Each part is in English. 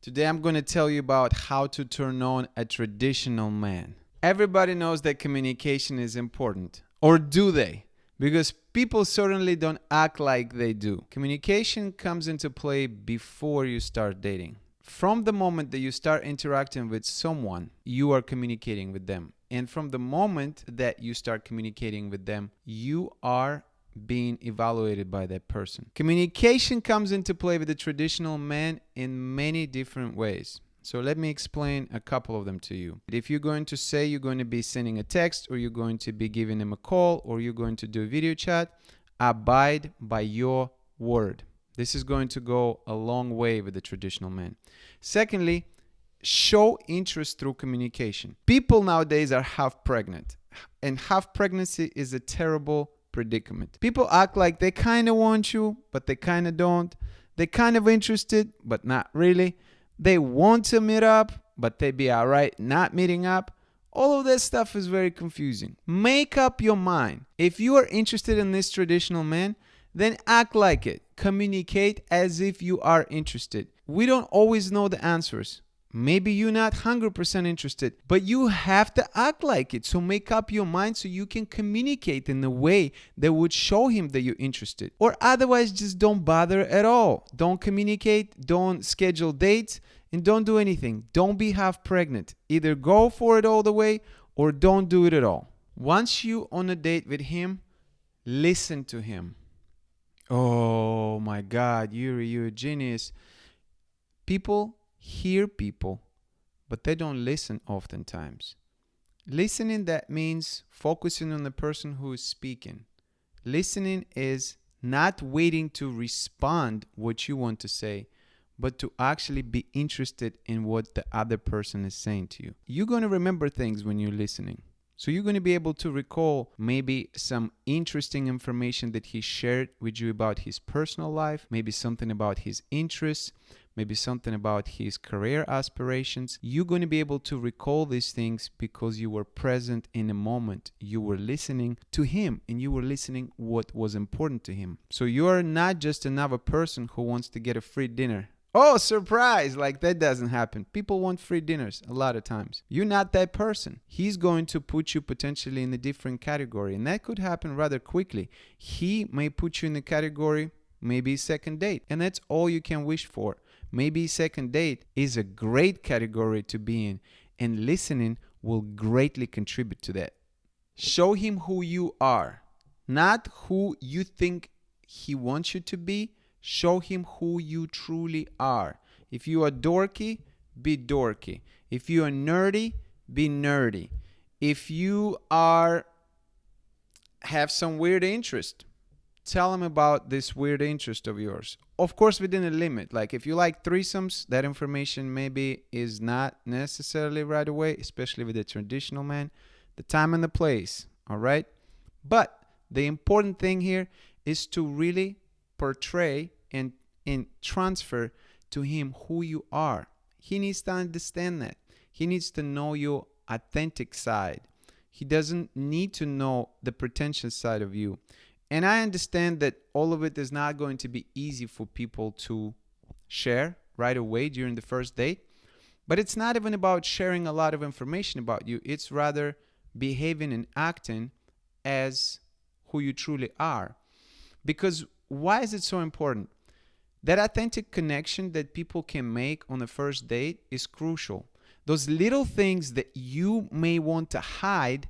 Today I'm going to tell you about how to turn on a traditional man. Everybody knows that communication is important. Or do they? Because people certainly don't act like they do. Communication comes into play before you start dating. From the moment that you start interacting with someone, you are communicating with them. And from the moment that you start communicating with them, you are being evaluated by that person. Communication comes into play with the traditional man in many different ways. So let me explain a couple of them to you. If you're going to say you're going to be sending a text, or you're going to be giving him a call, or you're going to do a video chat, abide by your word. This is going to go a long way with the traditional man. Secondly, show interest through communication. People nowadays are half pregnant, and half pregnancy is a terrible predicament. People act like they kind of want you, but they kind of don't. They're kind of interested, but not really. They want to meet up, but they be all right not meeting up. All of this stuff is very confusing. Make up your mind. If you are interested in this traditional man, then act like it. Communicate as if you are interested. We don't always know the answers. Maybe you're not 100% interested, but you have to act like it. So make up your mind so you can communicate in a way that would show him that you're interested. Or otherwise, just don't bother at all. Don't communicate, don't schedule dates, and don't do anything. Don't be half pregnant. Either go for it all the way or don't do it at all. Once you're on a date with him, listen to him. Oh my God, you're a genius. People hear people, but they don't listen oftentimes. Listening, that means focusing on the person who is speaking. Listening is not waiting to respond what you want to say, but to actually be interested in what the other person is saying to you. You're going to remember things when you're listening. So you're going to be able to recall maybe some interesting information that he shared with you about his personal life, maybe something about his interests, maybe something about his career aspirations. You're going to be able to recall these things because you were present in a moment. You were listening to him, and you were listening what was important to him. So you're not just another person who wants to get a free dinner. Oh, surprise! Like, that doesn't happen. People want free dinners a lot of times. You're not that person. He's going to put you potentially in a different category, and that could happen rather quickly. He may put you in the category, maybe second date, and that's all you can wish for. Maybe second date is a great category to be in, and listening will greatly contribute to that. Show him who you are, not who you think he wants you to be. Show him who you truly are. If you are dorky, be dorky. If you are nerdy, be nerdy. If you have some weird interest, tell him about this weird interest of yours. Of course, within a limit. Like, if you like threesomes, that information maybe is not necessarily right away, especially with the traditional man. The time and the place, all right? But the important thing here is to really portray and transfer to him who you are. He needs to understand that. He needs to know your authentic side. He doesn't need to know the pretentious side of you. And I understand that all of it is not going to be easy for people to share right away during the first date. But it's not even about sharing a lot of information about you. It's rather behaving and acting as who you truly are. Because why is it so important? That authentic connection that people can make on the first date is crucial. Those little things that you may want to hide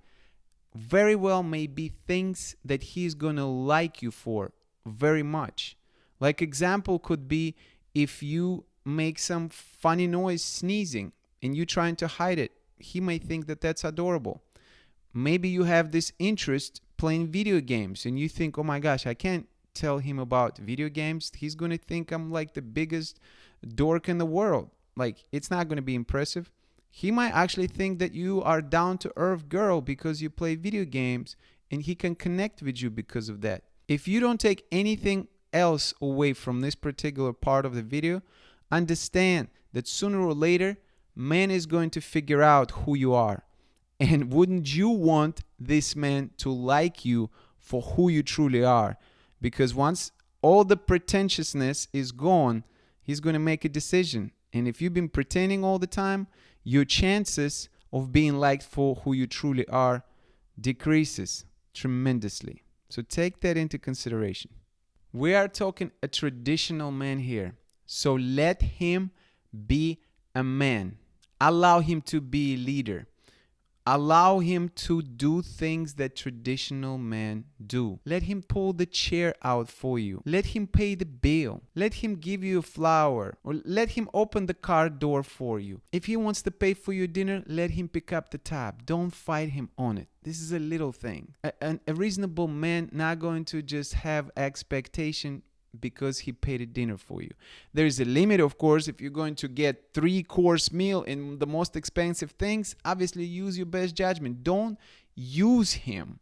very well may be things that he's going to like you for very much. Like, example could be if you make some funny noise sneezing and you're trying to hide it. He may think that that's adorable. Maybe you have this interest playing video games and you think, oh my gosh, I can't tell him about video games. He's going to think I'm like the biggest dork in the world. Like, it's not going to be impressive. He might actually think that you are down-to-earth girl because you play video games, and he can connect with you because of that. If you don't take anything else away from this particular part of the video, understand that sooner or later, man is going to figure out who you are. And wouldn't you want this man to like you for who you truly are? Because once all the pretentiousness is gone, he's going to make a decision. And if you've been pretending all the time, your chances of being liked for who you truly are decreases tremendously. So take that into consideration. We are talking a traditional man here. So let him be a man. Allow him to be a leader. Allow him to do things that traditional men do. Let him pull the chair out for you. Let him pay the bill. Let him give you a flower. Or let him open the car door for you. If he wants to pay for your dinner, let him pick up the tab. Don't fight him on it. This is a little thing. A reasonable man not going to just have expectation because he paid a dinner for you. There is a limit, of course. If you're going to get 3-course meal in the most expensive things, obviously use your best judgment. Don't use him.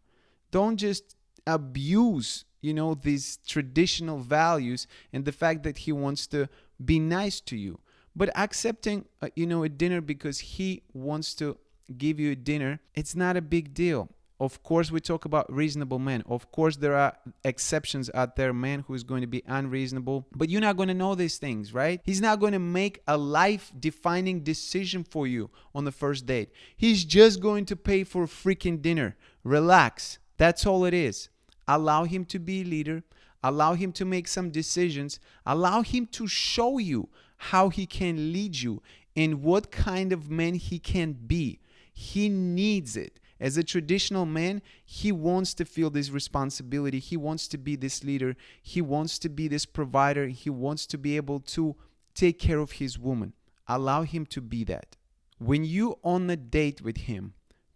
Don't just abuse, these traditional values and the fact that he wants to be nice to you. But accepting, a dinner because he wants to give you a dinner, it's not a big deal. Of course, we talk about reasonable men. Of course, there are exceptions out there, man who is going to be unreasonable. But you're not going to know these things, right? He's not going to make a life-defining decision for you on the first date. He's just going to pay for a freaking dinner. Relax. That's all it is. Allow him to be a leader. Allow him to make some decisions. Allow him to show you how he can lead you and what kind of man he can be. He needs it. As a traditional man, he wants to feel this responsibility. He wants to be this leader. He wants to be this provider. He wants to be able to take care of his woman. Allow him to be that. When you on a date with him,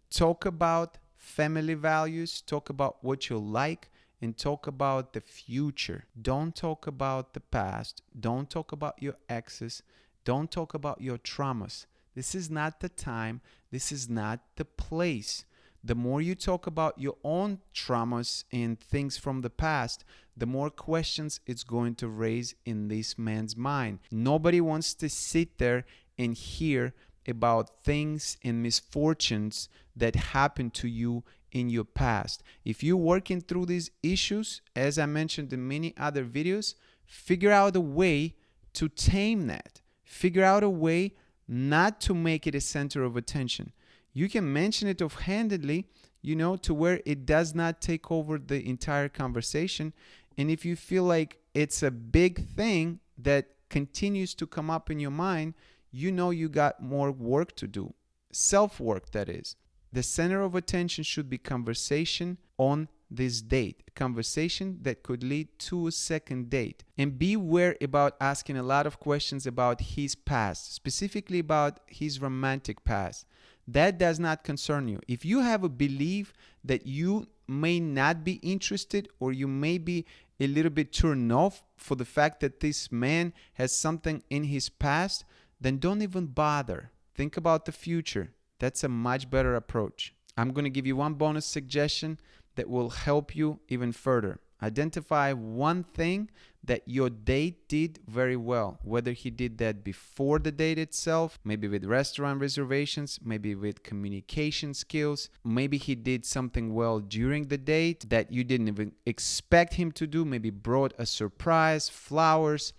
talk about family values, talk about what you like, and talk about the future. Don't talk about the past. Don't talk about your exes. Don't talk about your traumas. This is not the time. This is not the place. The more you talk about your own traumas and things from the past, the more questions it's going to raise in this man's mind. Nobody wants to sit there and hear about things and misfortunes that happened to you in your past. If you're working through these issues, as I mentioned in many other videos, figure out a way to tame that. Figure out a way not to make it a center of attention. You can mention it offhandedly, to where it does not take over the entire conversation. And if you feel like it's a big thing that continues to come up in your mind, you got more work to do. Self-work, that is. The center of attention should be conversation on this date, a conversation that could lead to a second date. And beware about asking a lot of questions about his past, specifically about his romantic past. That does not concern you. If you have a belief that you may not be interested or you may be a little bit turned off for the fact that this man has something in his past, then don't even bother. Think about the future. That's a much better approach. I'm going to give you one bonus suggestion that will help you even further. Identify one thing that your date did very well, whether he did that before the date itself, maybe with restaurant reservations, maybe with communication skills, maybe he did something well during the date that you didn't even expect him to do, maybe brought a surprise, flowers,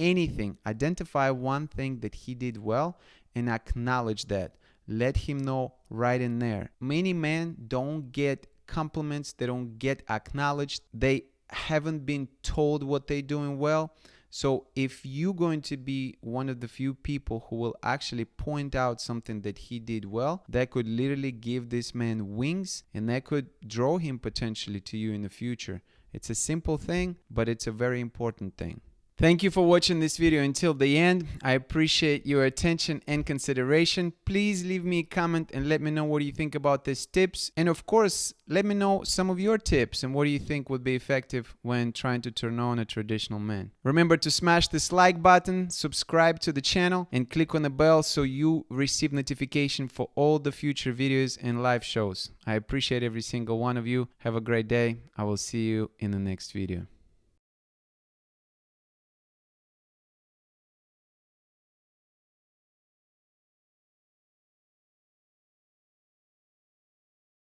anything. Identify one thing that he did well and acknowledge that. Let him know right in there. Many men don't get compliments, they don't get acknowledged, they haven't been told what they're doing well. So if you're going to be one of the few people who will actually point out something that he did well, that could literally give this man wings and that could draw him potentially to you in the future. It's a simple thing, but it's a very important thing. Thank you for watching this video until the end. I appreciate your attention and consideration. Please leave me a comment and let me know what you think about these tips. And of course, let me know some of your tips and what do you think would be effective when trying to turn on a traditional man. Remember to smash this like button, subscribe to the channel, and click on the bell so you receive notification for all the future videos and live shows. I appreciate every single one of you. Have a great day. I will see you in the next video.